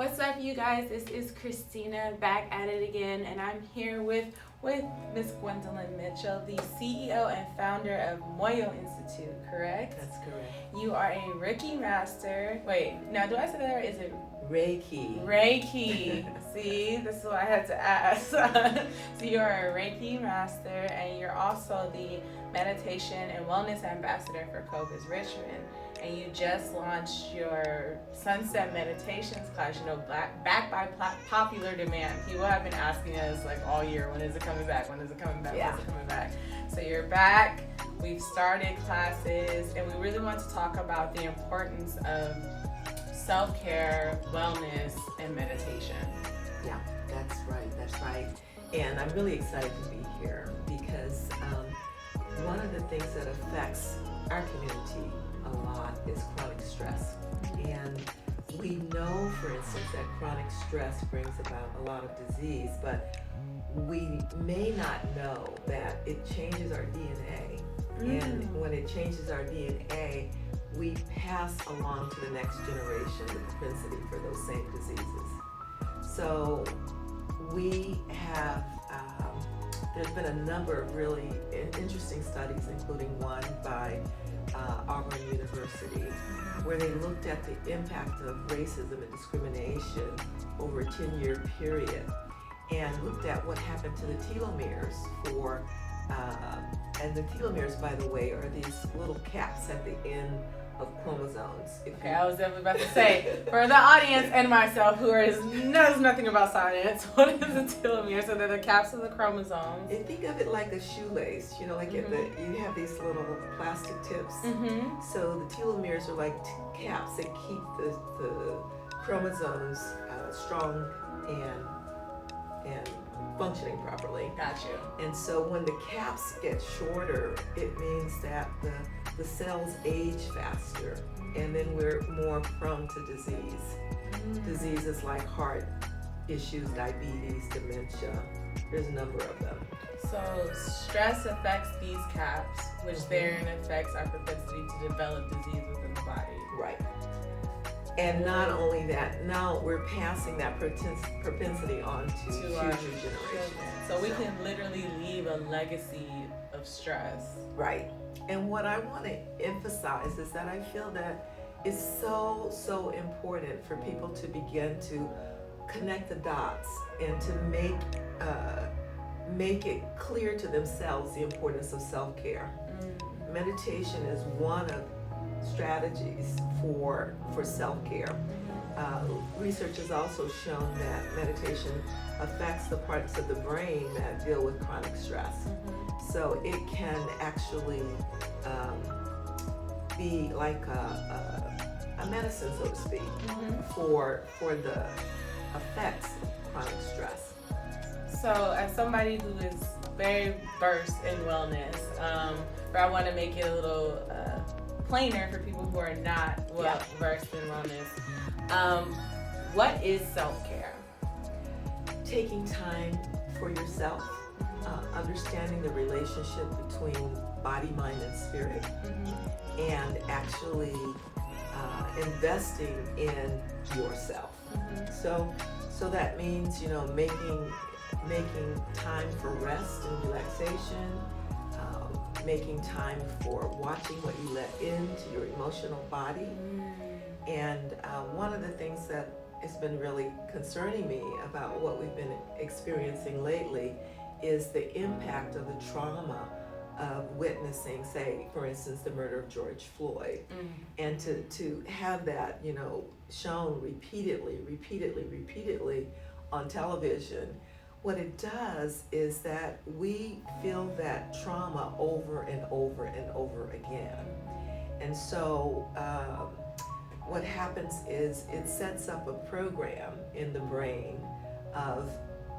What's up, you guys? This is Christina back at it again, and I'm here with Miss Gwendolyn Mitchell, the CEO and founder of Moyo Institute, correct? That's correct. You are a Reiki master. Wait, now do I say that right? Is it Reiki? Reiki. See, this is what I had to ask. So you are a Reiki master, and you're also the meditation and wellness ambassador for Kova's Richmond. And you just launched your Sunset Meditations class, backed by popular demand. People have been asking us like all year, when is it coming back? When is it coming back? Yeah. When is it coming back? So you're back. We've started classes, and we really want to talk about the importance of self-care, wellness, and meditation. Yeah, that's right. And I'm really excited to be here because one of the things that affects our community a lot is chronic stress. And we know, for instance, that chronic stress brings about a lot of disease, but we may not know that it changes our DNA. And when it changes our DNA, we pass along to the next generation the propensity for those same diseases. So we have, there's been a number of really interesting studies, including one by Auburn University, where they looked at the impact of racism and discrimination over a 10-year period and looked at what happened to the telomeres for, and the telomeres, by the way, are these little caps at the end of chromosomes. I was definitely about to say, for the audience and myself who knows nothing about science, what is a telomere? So they're the caps of the chromosomes. And think of it like a shoelace, like you have these little plastic tips. So the telomeres are like caps that keep the chromosomes strong and functioning properly. Got you. And so when the caps get shorter, it means that the cells age faster, and then we're more prone to disease. Diseases like heart issues, diabetes, dementia. There's a number of them. So stress affects these caps, which therein affects our propensity to develop disease within the body. Right. And not only that, now we're passing that propensity on to future generations. So we can literally leave a legacy of stress. Right. And what I want to emphasize is that I feel that it's so important for people to begin to connect the dots and to make it clear to themselves the importance of self-care. Meditation is one of strategies for self-care. Research has also shown that meditation affects the parts of the brain that deal with chronic stress. So it can actually be like a medicine, so to speak, for the effects of chronic stress. So as somebody who is very versed in wellness, but I want to make it a little plainer for people who are not versed in wellness. What is self-care? Taking time for yourself, understanding the relationship between body, mind, and spirit, and actually investing in yourself. So that means making time for rest and relaxation, making time for watching what you let into your emotional body. And one of the things that has been really concerning me about what we've been experiencing lately is the impact of the trauma of witnessing, say, for instance, the murder of George Floyd. And to have that, shown repeatedly on television. What it does is that we feel that trauma over and over and over again. And so what happens is it sets up a program in the brain of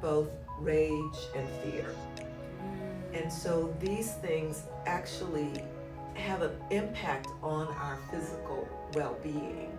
both rage and fear. And so these things actually have an impact on our physical well-being.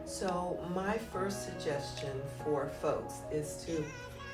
So my first suggestion for folks is to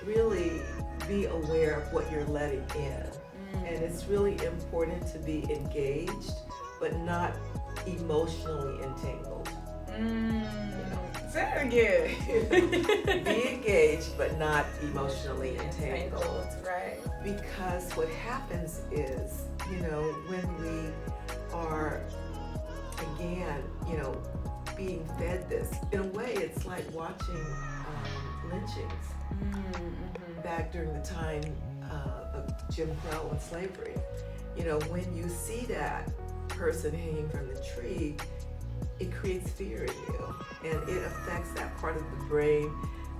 really be aware of what you're letting in. And it's really important to be engaged, but not emotionally entangled. So Say it again. Be engaged, but not emotionally entangled. Right. Because what happens is, when we are, again, being fed this, in a way, it's like watching lynchings back during the time of Jim Crow and slavery. When you see that person hanging from the tree, it creates fear in you, and it affects that part of the brain.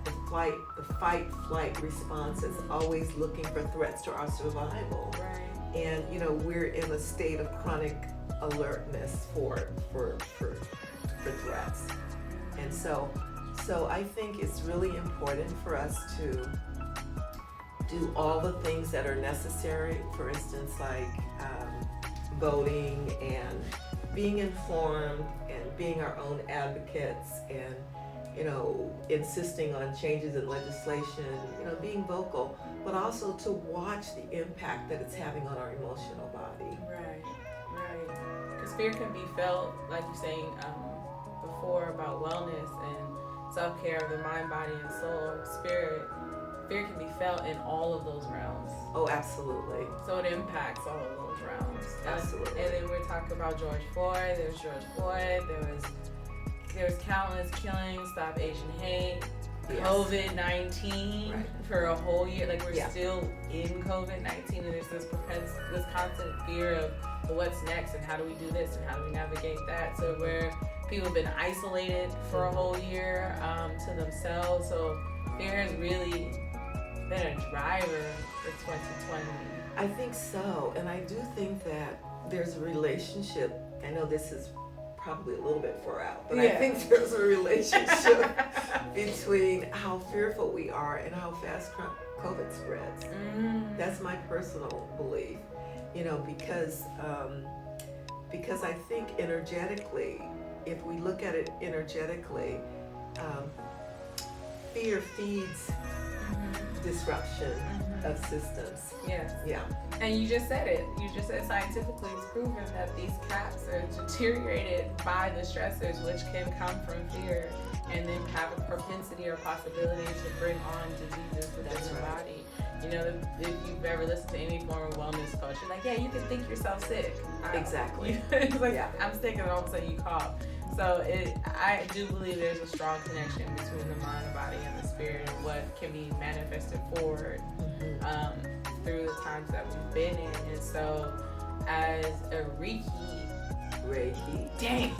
The fight-flight response is always looking for threats to our survival. Right. And we're in a state of chronic alertness for threats. And so I think it's really important for us to do all the things that are necessary. For instance, like voting and being informed and being our own advocates and insisting on changes in legislation, being vocal, but also to watch the impact that it's having on our emotional body. Right. Because fear can be felt, like you're saying before, about wellness and self-care of the mind, body, and soul, spirit. Fear can be felt in all of those realms. Oh, absolutely. So it impacts all of those realms. Absolutely. And then we're talking about George Floyd. There's George Floyd. There was countless killings. Stop Asian hate. Yes. COVID-19 right. For a whole year. Like we're still in COVID-19, and there's this constant fear of what's next and how do we do this and how do we navigate that. So where people have been isolated for a whole year to themselves. So fear has really been a driver for 2020. I think so, and I do think that there's a relationship. I know this is probably a little bit far out, but I think there's a relationship between how fearful we are and how fast COVID spreads. That's my personal belief, because I think energetically, if we look at it energetically, fear feeds disruption of systems. Yes. Yeah. And you just said it. You just said scientifically it's proven that these cats are deteriorated by the stressors, which can come from fear, and then have a propensity or possibility to bring on diseases within the body. If you've ever listened to any form of wellness coach, you're like, you can think yourself sick. Exactly. It's like, I'm sick, and all of a sudden you cough. So I do believe there's a strong connection between the mind, the body, and the spirit, and what can be manifested forward through the times that we've been in. And so, as a Reiki. Dang.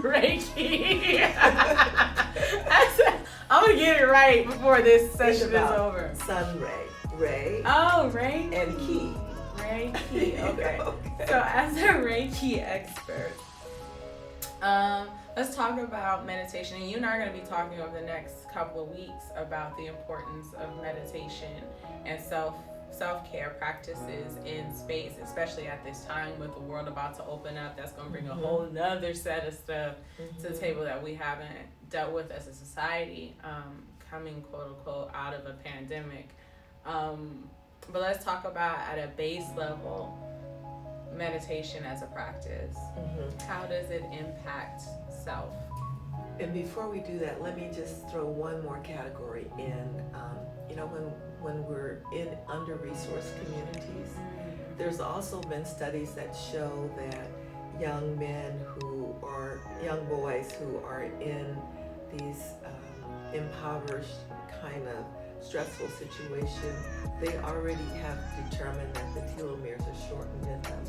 Reiki. I'm gonna get it right before this session is over. Sun ray. Oh, Reiki. And ki. Reiki. Okay. So, as a Reiki expert, let's talk about meditation. And you and I are going to be talking over the next couple of weeks about the importance of meditation and self-care practices in space, especially at this time with the world about to open up. That's going to bring a whole nother set of stuff to the table that we haven't dealt with as a society, coming quote unquote out of a pandemic. But let's talk about at a base level, meditation as a practice. How does it impact self? And before we do that, let me just throw one more category in. When we're in under-resourced communities, there's also been studies that show that young boys who are in these impoverished kind of stressful situation, they already have determined that the telomeres are shortened in them.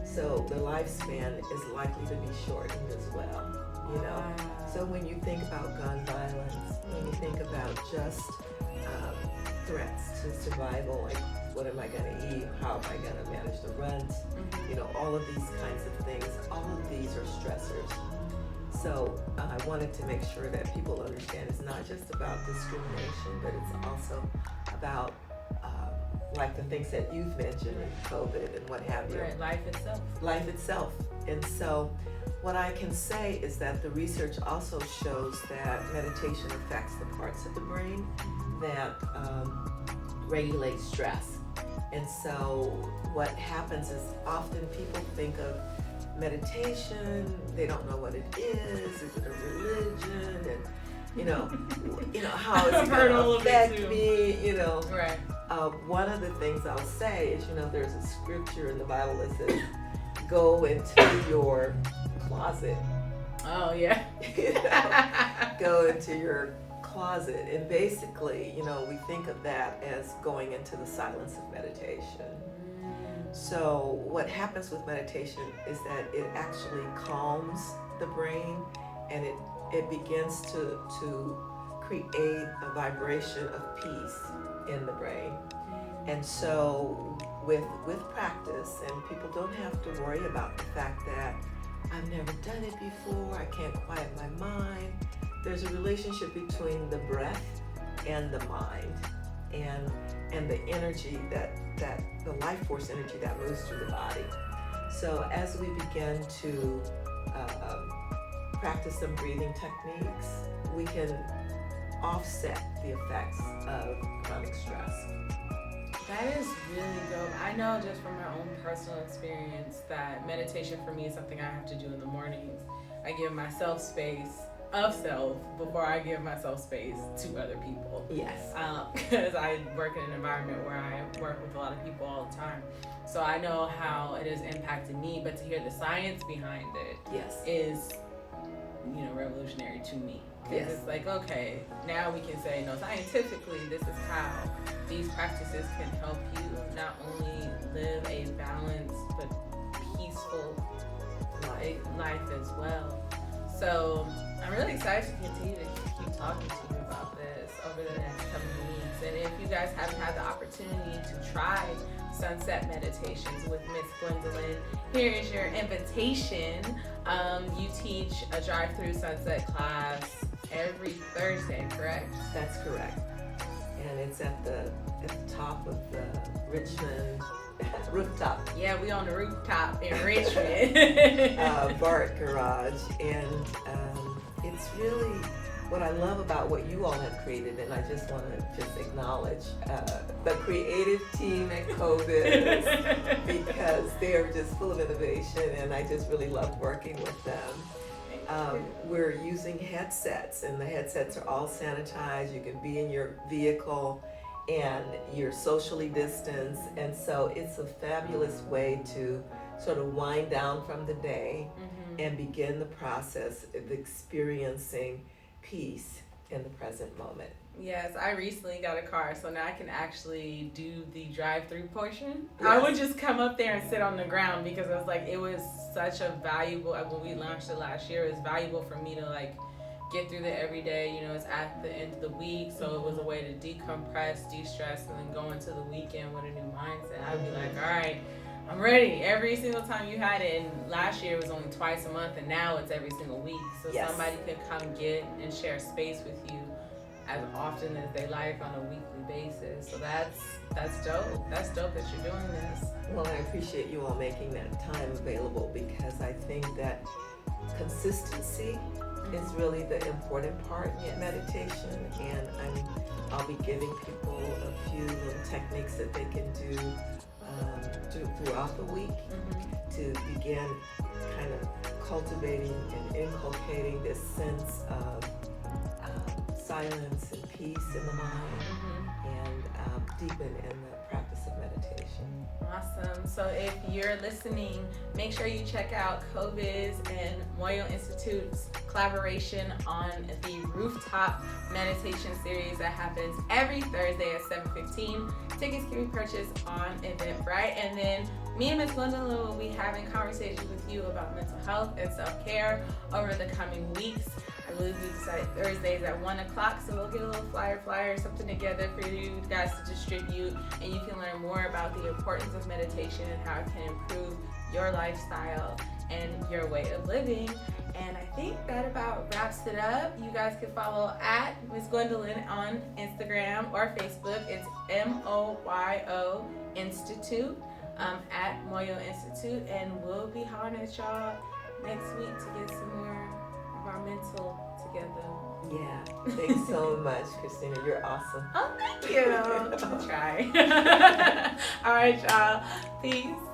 So the lifespan is likely to be shortened as well, So when you think about gun violence, when you think about just threats to survival, like what am I going to eat, how am I going to manage the rent, all of these kinds of things, all of these are stressors. So I wanted to make sure that people understand it's not just about discrimination, but it's also about like the things that you've mentioned, COVID and what have you. Right, life itself. And so what I can say is that the research also shows that meditation affects the parts of the brain that regulate stress. And so what happens is often people think of meditation, they don't know what it is it a religion? how it's I've heard going all to of it affect too. me, Right. One of the things I'll say is, there's a scripture in the Bible that says, go into your closet. Oh, yeah. Go into your closet. And basically, we think of that as going into the silence of meditation. So what happens with meditation is that it actually calms the brain, and it begins to create a vibration of peace in the brain. And so with practice, and people don't have to worry about the fact that I've never done it before, I can't quiet my mind. There's a relationship between the breath and the mind, and the energy that the life force energy that moves through the body. So as we begin to practice some breathing techniques, we can offset the effects of chronic stress. That is really dope. I know just from my own personal experience that meditation for me is something I have to do in the mornings. I give myself space of self before I give myself space to other people. Yes. Because I work in an environment where I work with a lot of people all the time. So I know how it has impacted me, but to hear the science behind it Yes. is, revolutionary to me. Because it's like, okay, now we can say, no, scientifically, this is how these practices can help you not only live a balanced but peaceful life as well. So I'm really excited to continue to keep talking to you about this over the next coming weeks. And if you guys haven't had the opportunity to try sunset meditations with Miss Gwendolyn, here is your invitation. You teach a drive-through sunset class every Thursday, correct? That's correct. And it's at the top of the Richmond rooftop. Yeah, we on the rooftop in Richmond. BART garage. And it's really what I love about what you all have created, and I just want to acknowledge the creative team at COVID because they are just full of innovation, and I just really love working with them. We're using headsets, and the headsets are all sanitized. You can be in your vehicle and you're socially distanced, and so it's a fabulous way to sort of wind down from the day and begin the process of experiencing peace in the present moment. Yes, I recently got a car, so now I can actually do the drive-through portion. Yes. I would just come up there and sit on the ground because I was like, it was such a valuable, when we launched it last year, it was valuable for me to get through the everyday, it's at the end of the week, so it was a way to decompress, de-stress, and then go into the weekend with a new mindset. I'd be like, all right, I'm ready. Every single time you had it, and last year it was only twice a month, and now it's every single week. So Yes. somebody can come get and share space with you as often as they like on a weekly basis. So that's dope. That's dope that you're doing this. Well, I appreciate you all making that time available because I think that consistency is really the important part in meditation, and I'll be giving people a few little techniques that they can do throughout the week to begin kind of cultivating and inculcating this sense of silence and peace in the mind, and deepen in the practice of meditation. Awesome. So if you're listening, make sure you check out COVIZ and Moyo Institute's collaboration on the rooftop meditation series that happens every Thursday at 7:15. Tickets can be purchased on Eventbrite. And then me and Ms. Gwendolyn will be having conversations with you about mental health and self-care over the coming weeks. I believe we decided Thursdays at 1 o'clock, so we'll get a little flyer or something together for you guys to distribute, and you can learn more about the importance of meditation and how it can improve your lifestyle and your way of living. And I think that about wraps it up. You guys can follow at Ms. Gwendolyn on Instagram or Facebook. It's MOYO Institute, at Moyo Institute, and we'll be hollering at y'all next week to get some more environmental together. Yeah, thanks so much, Christina. You're awesome. Oh, thank you. I'll try. All right, y'all. Peace.